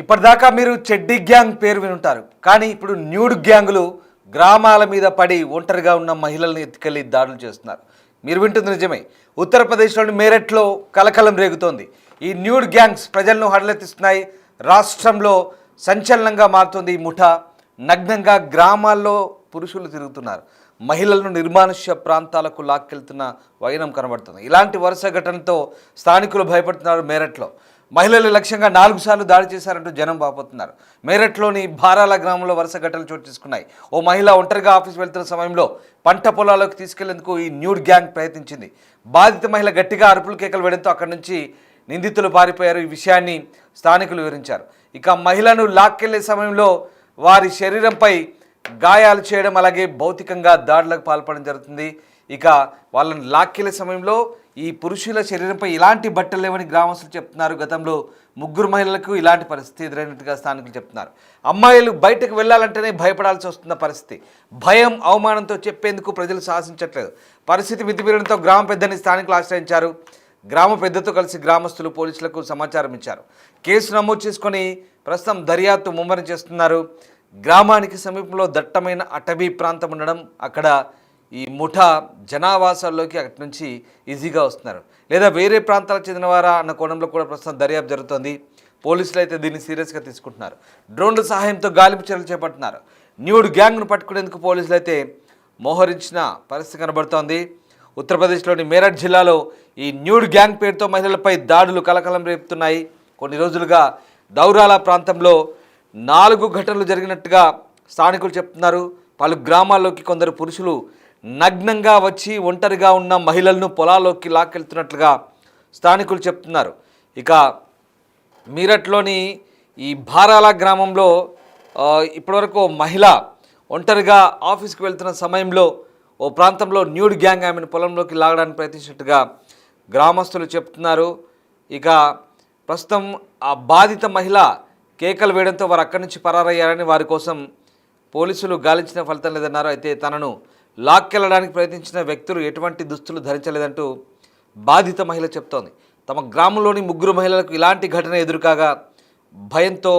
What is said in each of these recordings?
ఇప్పటిదాకా మీరు చెడ్డీ గ్యాంగ్ పేరు వినుంటారు. కానీ ఇప్పుడు న్యూడ్ గ్యాంగులు గ్రామాల మీద పడి ఒంటరిగా ఉన్న మహిళల్ని ఎత్తుకెళ్లి దాడులు చేస్తున్నారు. మీరు వింటుంది నిజమే. ఉత్తరప్రదేశ్లోని మేరట్లో కలకలం రేగుతోంది. ఈ న్యూడ్ గ్యాంగ్స్ ప్రజలను హడలెత్తిస్తున్నాయి. రాష్ట్రంలో సంచలనంగా మారుతుంది ఈ ముఠా. నగ్నంగా గ్రామాల్లో పురుషులు తిరుగుతున్నారు. మహిళలను నిర్మానుష్య ప్రాంతాలకు లాక్కెళ్తున్న వైనం కనబడుతుంది. ఇలాంటి వరుస ఘటనతో స్థానికులు భయపడుతున్నారు. మేరట్లో మహిళలు లక్ష్యంగా 4 సార్లు దాడి చేశారంటూ జనం వాపోతున్నారు. మేరట్లోని భారాల గ్రామంలో వరుస ఘటనలు చోటు చేసుకున్నాయి. ఓ మహిళ ఒంటరిగా ఆఫీస్ వెళ్తున్న సమయంలో పంట పొలాల్లోకి తీసుకెళ్లేందుకు ఈ న్యూడ్ గ్యాంగ్ ప్రయత్నించింది. బాధిత మహిళ గట్టిగా అరుపులు కేకలు వేయడంతో అక్కడి నుంచి నిందితులు పారిపోయారు. ఈ విషయాన్ని స్థానికులు వివరించారు. ఇక మహిళను లాక్కెళ్లే సమయంలో వారి శరీరంపై గాయాలు చేయడం, అలాగే భౌతికంగా దాడులకు పాల్పడడం జరుగుతుంది. ఇక వాళ్ళని లాక్కెళ్లే సమయంలో ఈ పురుషుల శరీరంపై ఇలాంటి బట్టలు లేవని గ్రామస్తులు చెప్తున్నారు. గతంలో 3 మహిళలకు ఇలాంటి పరిస్థితి ఎదురైనట్టుగా స్థానికులు చెప్తున్నారు. అమ్మాయిలు బయటకు వెళ్ళాలంటేనే భయపడాల్సి వస్తున్న పరిస్థితి. భయం, అవమానంతో చెప్పేందుకు ప్రజలు సాహసించట్లేదు. పరిస్థితి మితిమీరడంతో గ్రామ పెద్దని స్థానికులు ఆశ్రయించారు. గ్రామ పెద్దతో కలిసి గ్రామస్తులు పోలీసులకు సమాచారం ఇచ్చారు. కేసు నమోదు చేసుకొని ప్రస్తుతం దర్యాప్తు ముమ్మరం చేస్తున్నారు. గ్రామానికి సమీపంలో దట్టమైన అటవీ ప్రాంతం ఉండడం, అక్కడ ఈ ముఠా జనావాసాల్లోకి అక్కడి నుంచి ఈజీగా వస్తున్నారు, లేదా వేరే ప్రాంతాలకు చెందినవారా అన్న కోణంలో కూడా ప్రస్తుతం దర్యాప్తు జరుగుతోంది. పోలీసులు అయితే దీన్ని సీరియస్గా తీసుకుంటున్నారు. డ్రోన్ల సహాయంతో గాలింపు చర్యలు చేపడుతున్నారు. న్యూడ్ గ్యాంగ్ను పట్టుకునేందుకు పోలీసులు అయితే మోహరించిన పరిస్థితి కనబడుతోంది. ఉత్తరప్రదేశ్లోని మేరట్ జిల్లాలో ఈ న్యూడ్ గ్యాంగ్ పేరుతో మహిళలపై దాడులు కలకలం రేపుతున్నాయి. కొన్ని రోజులుగా దౌరాల ప్రాంతంలో 4 ఘటనలు జరిగినట్టుగా స్థానికులు చెప్తున్నారు. పలు గ్రామాల్లోకి కొందరు పురుషులు నగ్నంగా వచ్చి ఒంటరిగా ఉన్న మహిళలను పొలాల్లోకి లాక్కెళ్తున్నట్లుగా స్థానికులు చెప్తున్నారు. ఇక మీరట్లోని ఈ భారాల గ్రామంలో ఇప్పటివరకు మహిళ ఒంటరిగా ఆఫీస్కి వెళ్తున్న సమయంలో ఓ ప్రాంతంలో న్యూడ్ గ్యాంగ్ ఆమెను పొలంలోకి లాగడానికి ప్రయత్నించినట్టుగా గ్రామస్తులు చెప్తున్నారు. ఇక ప్రస్తుతం ఆ బాధిత మహిళ కేకలు వేయడంతో వారు అక్కడి నుంచి పరారయ్యారని, వారి కోసం పోలీసులు గాలించిన ఫలితం లేదన్నారు. అయితే తనను లాక్కెళ్లడానికి ప్రయత్నించిన వ్యక్తులు ఎటువంటి దుస్తులు ధరించలేదంటూ బాధిత మహిళ చెప్తోంది. తమ గ్రామంలోని 3 మహిళలకు ఇలాంటి ఘటన ఎదురుకాగా భయంతో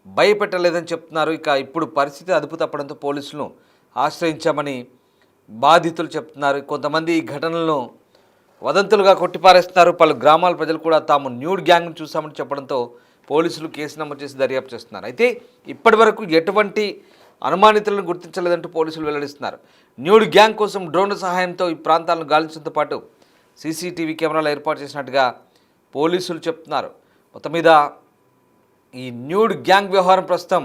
భయపెట్టలేదని చెప్తున్నారు. ఇక ఇప్పుడు పరిస్థితి అదుపు తప్పడంతో పోలీసులను ఆశ్రయించామని బాధితులు చెప్తున్నారు. కొంతమంది ఈ ఘటనలను వదంతులుగా కొట్టిపారేస్తున్నారు. పలు గ్రామాల ప్రజలు కూడా తాము న్యూడ్ గ్యాంగ్ను చూసామని చెప్పడంతో పోలీసులు కేసు నమోదు చేసి దర్యాప్తు చేస్తున్నారు. అయితే ఇప్పటి వరకు ఎటువంటి అనుమానితులను గుర్తించలేదంటూ పోలీసులు వెల్లడిస్తున్నారు. న్యూడ్ గ్యాంగ్ కోసం డ్రోన్ల సహాయంతో ఈ ప్రాంతాలను గాలించడంతో పాటు సీసీటీవీ కెమెరాలు ఏర్పాటు చేసినట్టుగా పోలీసులు చెప్తున్నారు. మొత్తం మీద ఈ న్యూడ్ గ్యాంగ్ వ్యవహారం ప్రస్తుతం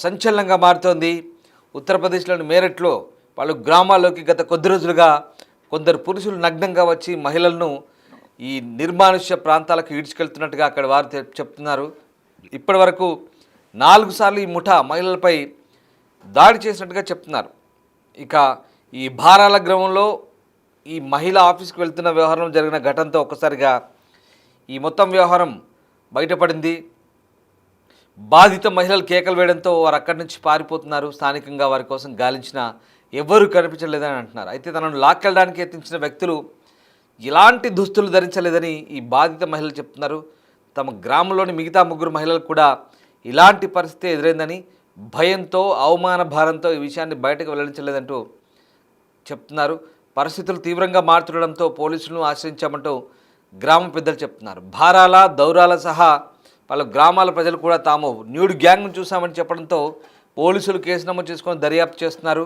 సంచలనంగా మారుతోంది. ఉత్తరప్రదేశ్లోని మేరట్లో పలు గ్రామాల్లోకి గత కొద్ది రోజులుగా కొందరు పురుషులు నగ్నంగా వచ్చి మహిళలను ఈ నిర్మానుష్య ప్రాంతాలకు ఈడ్చుకెళ్తున్నట్టుగా అక్కడ వారు చెప్తున్నారు. ఇప్పటి వరకు 4 సార్లు ఈ ముఠా మహిళలపై దాడి చేసినట్టుగా చెప్తున్నారు. ఇక ఈ భారాల గ్రామంలో ఈ మహిళ ఆఫీస్కి వెళ్తున్న వ్యవహారం జరిగిన ఘటనతో ఒక్కసారిగా ఈ మొత్తం వ్యవహారం బయటపడింది. బాధిత మహిళలు కేకలు వేయడంతో వారు అక్కడి నుంచి పారిపోతున్నారు. స్థానికంగా వారి కోసం గాలించిన ఎవ్వరూ కనిపించలేదని అంటున్నారు. అయితే తనను లాక్కెళ్ళడానికి యత్నించిన వ్యక్తులు ఇలాంటి దుస్తులు ధరించలేదని ఈ బాధిత మహిళలు చెప్తున్నారు. తమ గ్రామంలోని మిగతా 3 మహిళలకు కూడా ఇలాంటి పరిస్థితి ఎదురైందని, భయంతో అవమాన భారంతో ఈ విషయాన్ని బయటకు వెల్లడించలేదంటూ చెప్తున్నారు. పరిస్థితులు తీవ్రంగా మారుతుండడంతో పోలీసులను ఆశ్రయించామంటూ గ్రామ పెద్దలు చెప్తున్నారు. భారాల, దౌరాల సహా పలు గ్రామాల ప్రజలు కూడా తాము న్యూడ్ గ్యాంగ్ను చూసామని చెప్పడంతో పోలీసులు కేసు నమోదు చేసుకొని దర్యాప్తు చేస్తున్నారు.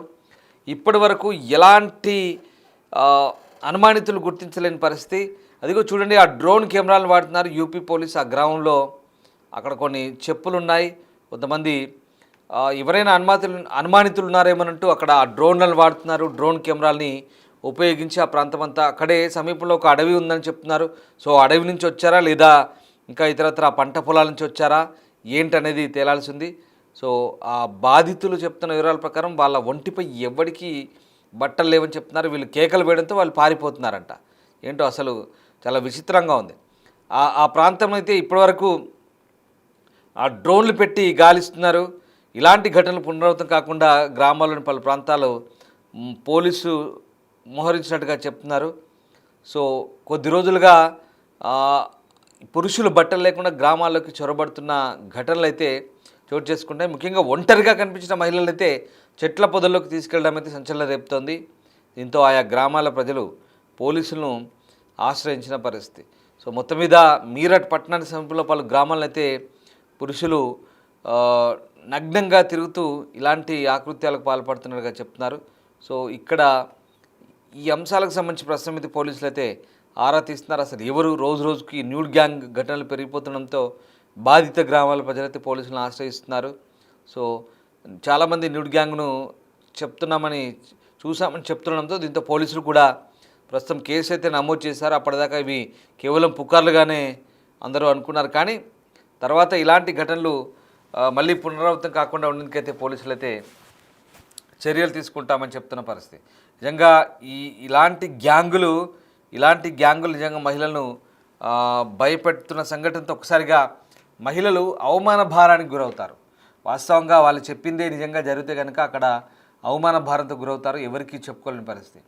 ఇప్పటి వరకు ఎలాంటి అనుమానితులు గుర్తించలేని పరిస్థితి. అదిగో చూడండి, ఆ డ్రోన్ కెమెరాలను వాడుతున్నారు యూపీ పోలీస్. ఆ గ్రామంలో అక్కడ కొన్ని చెప్పులు ఉన్నాయి. కొంతమంది ఎవరైనా అనుమానితులు ఉన్నారేమోనంటూ అక్కడ ఆ డ్రోన్లను వాడుతున్నారు. డ్రోన్ కెమెరాలని ఉపయోగించి ఆ ప్రాంతం అంతా, అక్కడే సమీపంలో ఒక అడవి ఉందని చెప్తున్నారు. సో అడవి నుంచి వచ్చారా లేదా ఇంకా ఇతరత్ర పంట పొలాల నుంచి వచ్చారా ఏంటనేది తేలాల్సింది. సో ఆ బాధితులు చెప్తున్న వివరాల ప్రకారం వాళ్ళ ఒంటిపై ఎవరికి బట్టలు లేవని చెప్తున్నారు. వీళ్ళు కేకలు వేయడంతో వాళ్ళు పారిపోతున్నారంట. ఏంటో అసలు చాలా విచిత్రంగా ఉంది. ఆ ప్రాంతంలో అయితే ఇప్పటివరకు ఆ డ్రోన్లు పెట్టి గాలిస్తున్నారు. ఇలాంటి ఘటనలు పునరావృతం కాకుండా గ్రామాల్లోని పలు ప్రాంతాలు పోలీసు మోహరించినట్టుగా చెప్తున్నారు. సో కొద్ది రోజులుగా పురుషులు బట్టలు లేకుండా గ్రామాల్లోకి చొరబడుతున్న ఘటనలు అయితే చోటు చేసుకుంటాయి. ముఖ్యంగా ఒంటరిగా కనిపించిన మహిళలు అయితే చెట్ల పొదల్లోకి తీసుకెళ్ళడం అయితే సంచలనం రేపుతోంది. దీంతో ఆయా గ్రామాల ప్రజలు పోలీసులను ఆశ్రయించిన పరిస్థితి. సో మొత్తం మీద మీరట్ పట్టణానికి సమీపంలో పలు గ్రామాలను అయితే పురుషులు నగ్నంగా తిరుగుతూ ఇలాంటి ఆకృత్యాలకు పాల్పడుతున్నట్టుగా చెప్తున్నారు. సో ఇక్కడ ఈ అంశాలకు సంబంధించి ప్రస్తుతం అయితే పోలీసులు అయితే ఆరా తీస్తున్నారు. అసలు ఎవరు రోజు రోజుకి న్యూడ్ గ్యాంగ్ ఘటనలు పెరిగిపోతుండడంతో బాధిత గ్రామాల ప్రజలైతే పోలీసులను ఆశ్రయిస్తున్నారు. సో చాలామంది న్యూడ్ గ్యాంగ్ను చూసామని చెప్తుండడంతో దీంతో పోలీసులు కూడా ప్రస్తుతం కేసు అయితే నమోదు చేశారు. అప్పటిదాకా ఇవి కేవలం పుకార్లుగానే అందరూ అనుకున్నారు. కానీ తర్వాత ఇలాంటి ఘటనలు మళ్ళీ పునరావృతం కాకుండా ఉండేందుకైతే పోలీసులు అయితే చర్యలు తీసుకుంటామని చెప్తున్న పరిస్థితి. నిజంగా ఇలాంటి గ్యాంగులు నిజంగా మహిళలను భయపెడుతున్న సంఘటనతో ఒకసారిగా మహిళలు అవమాన భారానికి గురవుతారు. వాస్తవంగా వాళ్ళు చెప్పిందే నిజంగా జరిగితే కనుక అక్కడ అవమాన భారంతో గురవుతారు, ఎవరికి చెప్పుకోలేని పరిస్థితి.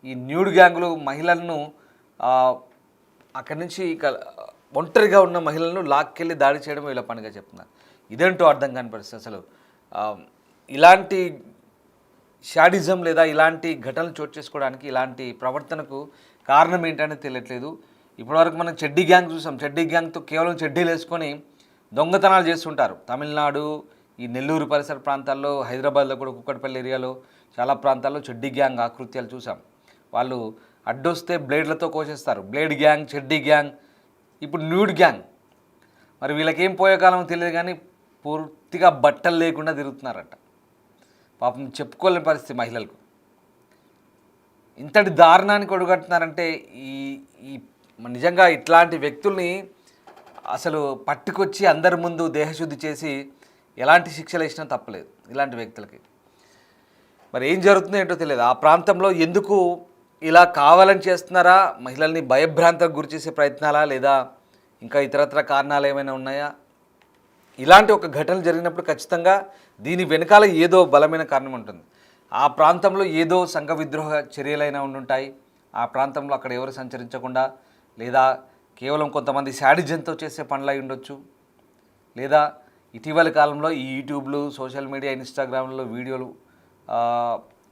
ఈ న్యూడ్ గ్యాంగులు మహిళలను అక్కడి నుంచి ఒంటరిగా ఉన్న మహిళలను లాక్కెళ్ళి దాడి చేయడం వీళ్ళ పనిగా చెప్తున్నారు. ఇదేంటో అర్థం కాని పరిస్థితి. అసలు ఇలాంటి షాడిజం లేదా ఇలాంటి ఘటనలు చోటు చేసుకోవడానికి ఇలాంటి ప్రవర్తనకు కారణం ఏంటనేది తెలియట్లేదు. ఇప్పటివరకు మనం చెడ్డీ గ్యాంగ్ చూసాం. చెడ్డీ గ్యాంగ్తో కేవలం చెడ్డీలు వేసుకొని దొంగతనాలు చేస్తుంటారు. తమిళనాడు, ఈ నెల్లూరు పరిసర ప్రాంతాల్లో, హైదరాబాద్లో కూడా కుక్కట్పల్లి ఏరియాలో చాలా ప్రాంతాల్లో చెడ్డీ గ్యాంగ్ ఆకృత్యాలు చూసాం. వాళ్ళు అడ్డొస్తే బ్లేడ్లతో కోసేస్తారు. బ్లేడ్ గ్యాంగ్, చెడ్డీ గ్యాంగ్, ఇప్పుడు న్యూడ్ గ్యాంగ్. మరి వీళ్ళకేం పోయే కాలం తెలియదు కానీ పూర్తిగా బట్టలు లేకుండా తిరుగుతున్నారట. పాపం చెప్పుకోలేని పరిస్థితి మహిళలకు. ఇంతటి దారుణానికి ఒడుగడుతున్నారంటే ఈ నిజంగా ఇట్లాంటి వ్యక్తుల్ని అసలు పట్టుకొచ్చి అందరి ముందు దేహశుద్ధి చేసి ఎలాంటి శిక్షలు ఇచ్చినా తప్పలేదు ఇలాంటి వ్యక్తులకి. మరి ఏం జరుగుతుందో ఏంటో తెలియదు. ఆ ప్రాంతంలో ఎందుకు ఇలా కావాలని చేస్తున్నారా? మహిళల్ని భయభ్రాంతకు గురి చేసే ప్రయత్నాలా, లేదా ఇంకా ఇతరత్ర కారణాలు ఏమైనా ఉన్నాయా? ఇలాంటి ఒక ఘటన జరిగినప్పుడు ఖచ్చితంగా దీని వెనకాల ఏదో బలమైన కారణం ఉంటుంది. ఆ ప్రాంతంలో ఏదో సంఘ విద్రోహ చర్యలైనా ఉండుంటాయి. ఆ ప్రాంతంలో అక్కడ ఎవరు సంచరించకుండా, లేదా కేవలం కొంతమంది శాడిజంతో చేసే పనులై ఉండొచ్చు, లేదా ఇటీవల కాలంలో ఈ యూట్యూబ్లు, సోషల్ మీడియా, ఇన్స్టాగ్రామ్లో వీడియోలు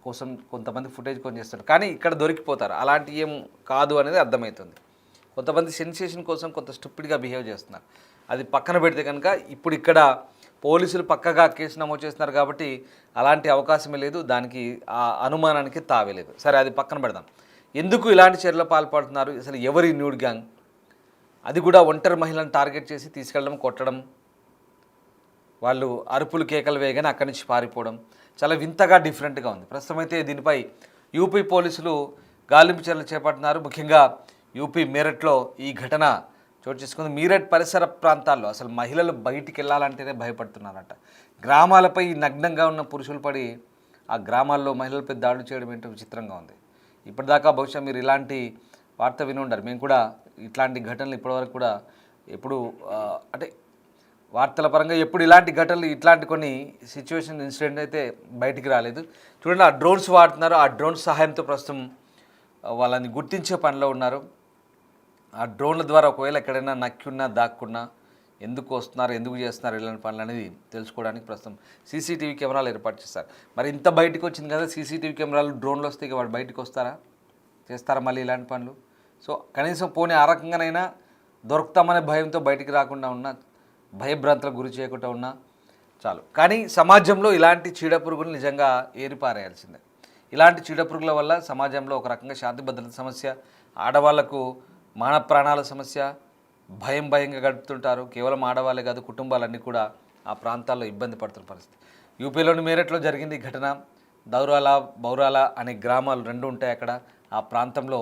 కోసం కొంతమంది ఫుటేజ్ కొని చేస్తారు. కానీ ఇక్కడ దొరికిపోతారు. అలాంటి ఏం కాదు అనేది అర్థమవుతుంది. కొంతమంది సెన్సేషన్ కోసం కొంత స్టూపిడ్గా బిహేవ్ చేస్తున్నారు. అది పక్కన పెడితే కనుక ఇప్పుడు ఇక్కడ పోలీసులు పక్కగా కేసు నమోదు చేస్తున్నారు కాబట్టి అలాంటి అవకాశమే లేదు. దానికి ఆ అనుమానానికి తావేలేదు. సరే, అది పక్కన పెడదాం. ఎందుకు ఇలాంటి చర్యలు పాల్పడుతున్నారు? అసలు ఎవరి న్యూడ్ గ్యాంగ్? అది కూడా ఒంటరి మహిళలను టార్గెట్ చేసి తీసుకెళ్ళడం, కొట్టడం, వాళ్ళు అరుపులు కేకలు వేయగానే అక్కడి నుంచి పారిపోవడం చాలా వింతగా డిఫరెంట్గా ఉంది. ప్రస్తుతం అయితే దీనిపై యూపీ పోలీసులు గాలింపు చర్యలు చేపడుతున్నారు. ముఖ్యంగా యూపీ మీరట్లో ఈ ఘటన చోటు చేసుకుంది. మీరట్ పరిసర ప్రాంతాల్లో అసలు మహిళలు బయటికి వెళ్ళాలంటేనే భయపడుతున్నారట. గ్రామాలపై నగ్నంగా ఉన్న పురుషులు పడి ఆ గ్రామాల్లో మహిళలపై దాడులు చేయడం ఏంటో విచిత్రంగా ఉంది. ఇప్పటిదాకా బహుశా మీరు ఇలాంటి వార్త విని ఉండరు. మేము కూడా ఇట్లాంటి ఘటనలు ఇప్పటివరకు కూడా ఎప్పుడు అంటే వార్తల పరంగా ఎప్పుడు ఇలాంటి ఘటనలు, ఇట్లాంటి కొన్ని సిచ్యువేషన్, ఇన్సిడెంట్ అయితే బయటికి రాలేదు. చూడండి, ఆ డ్రోన్స్ వాడుతున్నారు. ఆ డ్రోన్స్ సహాయంతో ప్రస్తుతం వాళ్ళని గుర్తించే పనిలో ఉన్నారు. ఆ డ్రోన్ల ద్వారా ఒకవేళ ఎక్కడైనా నక్కిన్నా, దాక్కున్నా, ఎందుకు వస్తున్నారు, ఎందుకు చేస్తున్నారు ఇలాంటి పనులు అనేది తెలుసుకోవడానికి ప్రస్తుతం సీసీటీవీ కెమెరాలు ఏర్పాటు చేస్తారు. మరి ఇంత బయటకు వచ్చింది కదా, సీసీటీవీ కెమెరాలు, డ్రోన్లు వస్తే ఇక వాడు బయటకు చేస్తారా మళ్ళీ ఇలాంటి పనులు? సో కనీసం పోనీ ఆ రకంగానైనా దొరుకుతామనే భయంతో బయటికి రాకుండా ఉన్నా, భయభ్రాంతులకు గురి చేయకుండా ఉన్నా చాలు. కానీ సమాజంలో ఇలాంటి చీడపురుగులు నిజంగా ఏరిపారేయాల్సిందే. ఇలాంటి చీడపురుగుల వల్ల సమాజంలో ఒక రకంగా శాంతి భద్రత సమస్య, ఆడవాళ్లకు మాన ప్రాణాల సమస్య, భయంగా గడుపుతుంటారు. కేవలం ఆడవాళ్ళే కాదు, కుటుంబాలన్నీ కూడా ఆ ప్రాంతాల్లో ఇబ్బంది పడుతున్న పరిస్థితి. యూపీలోని మీరట్లో జరిగింది ఈ ఘటన. బౌరాల అనే గ్రామాలు రెండు ఉంటాయి అక్కడ. ఆ ప్రాంతంలో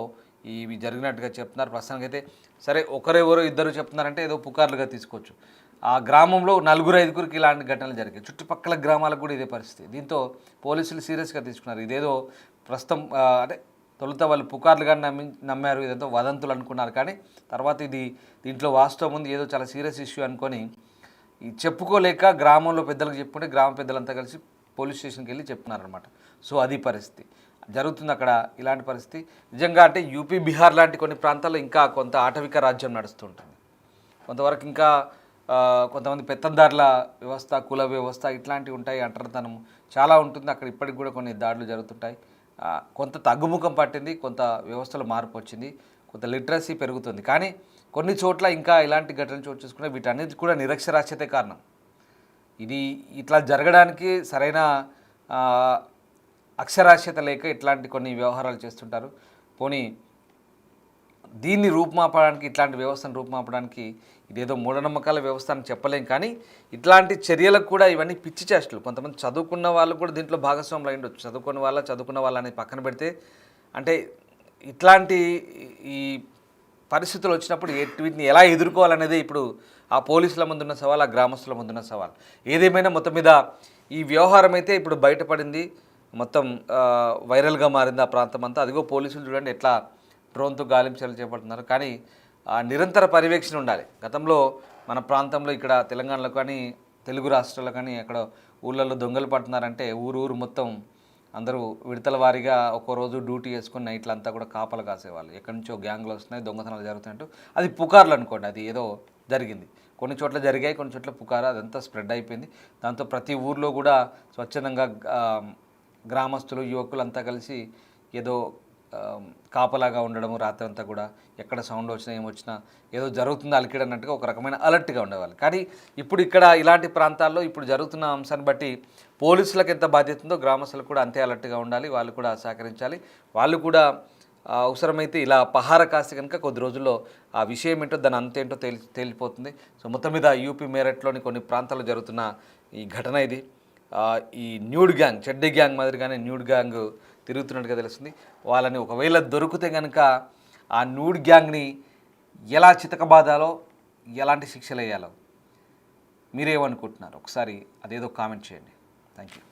ఇవి జరిగినట్టుగా చెప్తున్నారు. ప్రస్తుతానికి అయితే సరే, ఒకరెవరో ఇద్దరు చెప్తున్నారంటే ఏదో పుకార్లుగా తీసుకోవచ్చు. ఆ గ్రామంలో 4-5 ఇలాంటి ఘటనలు జరిగాయి. చుట్టుపక్కల గ్రామాలకు కూడా ఇదే పరిస్థితి. దీంతో పోలీసులు సీరియస్గా తీసుకున్నారు. ఇదేదో ప్రస్తుతం అంటే తొలుత వాళ్ళు పుకార్లుగా నమ్మారు, ఇదంతా వదంతులు అనుకున్నారు. కానీ తర్వాత దీంట్లో వాస్తవం ఉంది, ఏదో చాలా సీరియస్ ఇష్యూ అనుకొని చెప్పుకోలేక గ్రామంలో పెద్దలకు చెప్పుకుంటే గ్రామ పెద్దలంతా కలిసి పోలీస్ స్టేషన్కి వెళ్ళి చెప్తున్నారనమాట. సో అది పరిస్థితి జరుగుతుంది అక్కడ. ఇలాంటి పరిస్థితి నిజంగా అంటే యూపీ, బీహార్ లాంటి కొన్ని ప్రాంతాల్లో ఇంకా కొంత ఆటవిక రాజ్యం నడుస్తుంటుంది. కొంతవరకు ఇంకా కొంతమంది పెత్తందారుల వ్యవస్థ, కుల వ్యవస్థ ఇట్లాంటివి ఉంటాయి, అంటరితనం చాలా ఉంటుంది అక్కడ. ఇప్పటికి కూడా కొన్ని దాడులు జరుగుతుంటాయి. కొంత తగ్గుముఖం పట్టింది, కొంత వ్యవస్థలో మార్పు వచ్చింది, కొంత లిటరసీ పెరుగుతుంది. కానీ కొన్ని చోట్ల ఇంకా ఇలాంటి ఘటనలు చోటు చేసుకుంటే వీటన్నిటి కూడా నిరక్షరాస్యతే కారణం. ఇది ఇట్లా జరగడానికి సరైన అక్షరాస్యత లేక ఇట్లాంటి కొన్ని వ్యవహారాలు చేస్తుంటారు. పోనీ దీన్ని రూపుమాపడానికి, ఇట్లాంటి వ్యవస్థను రూపుమాపడానికి ఇదేదో మూఢనమ్మకాల వ్యవస్థ అని చెప్పలేం. కానీ ఇట్లాంటి చర్యలకు కూడా ఇవన్నీ పిచ్చి చేష్టలు. కొంతమంది చదువుకున్న వాళ్ళు కూడా దీంట్లో భాగస్వాములు అయి ఉండొచ్చు. చదువుకున్న వాళ్ళ అనేది పక్కన పెడితే, అంటే ఇట్లాంటి ఈ పరిస్థితులు వచ్చినప్పుడు వీటిని ఎలా ఎదుర్కోవాలనేది ఇప్పుడు ఆ పోలీసుల ముందున్న సవాల్, ఆ గ్రామస్తుల ముందున్న సవాల్. ఏదేమైనా మొత్తం మీద ఈ వ్యవహారం అయితే ఇప్పుడు బయటపడింది, మొత్తం వైరల్గా మారింది ఆ ప్రాంతం అంతా. అదిగో పోలీసులు చూడండి ఎట్లా డ్రోన్తో గాలింపు చర్యలు చేపడుతున్నారు. కానీ నిరంతర పర్యవేక్షణ ఉండాలి. గతంలో మన ప్రాంతంలో ఇక్కడ తెలంగాణలో కానీ తెలుగు రాష్ట్రాల్లో కానీ అక్కడ ఊళ్ళల్లో దొంగలు పడుతున్నారంటే ఊరు మొత్తం అందరూ విడతల వారీగా ఒక్కో రోజు డ్యూటీ వేసుకుని నైట్లంతా కూడా కాపలు కాసేవాళ్ళు. ఎక్కడి నుంచో గ్యాంగ్లు వస్తున్నాయి, దొంగతనాలు జరుగుతాయంటూ అది పుకార్లు అనుకోండి, అది ఏదో జరిగింది. కొన్ని చోట్ల జరిగాయి, కొన్ని చోట్ల పుకారు, అదంతా స్ప్రెడ్ అయిపోయింది. దాంతో ప్రతి ఊర్లో కూడా స్వచ్ఛందంగా గ్రామస్తులు, యువకులు అంతా కలిసి ఏదో కాపలాగా ఉండడము, రాత్రి అంతా కూడా ఎక్కడ సౌండ్ వచ్చినా ఏమొచ్చినా ఏదో జరుగుతుందో అలికిడ్ అన్నట్టుగా ఒక రకమైన అలర్ట్గా ఉండేవాళ్ళు. కానీ ఇప్పుడు ఇక్కడ ఇలాంటి ప్రాంతాల్లో ఇప్పుడు జరుగుతున్న అంశాన్ని బట్టి పోలీసులకు ఎంత బాధ్యత ఉందో గ్రామస్తులకు కూడా అంతే అలర్ట్గా ఉండాలి. వాళ్ళు కూడా సహకరించాలి. వాళ్ళు కూడా అవసరమైతే ఇలా పహార కాస్తే కనుక కొద్ది రోజుల్లో ఆ విషయం ఏంటో, దాని అంతేంటో తేలిపోతుంది. సో మొత్తం మీద యూపీ మేరట్లోని కొన్ని ప్రాంతాల్లో జరుగుతున్న ఈ ఘటన ఇది. ఈ న్యూడ్ గ్యాంగ్, చెడ్డీ గ్యాంగ్ మాదిరిగానే న్యూడ్ గ్యాంగ్ తిరుగుతున్నట్టుగా తెలుస్తుంది. వాళ్ళని ఒకవేళ దొరికితే కనుక ఆ న్యూడ్ గ్యాంగ్ని ఎలా చితకబాదాలో, ఎలాంటి శిక్షలు వేయాలో మీరేమనుకుంటున్నారు? ఒకసారి అదేదో కామెంట్ చేయండి. Thank you.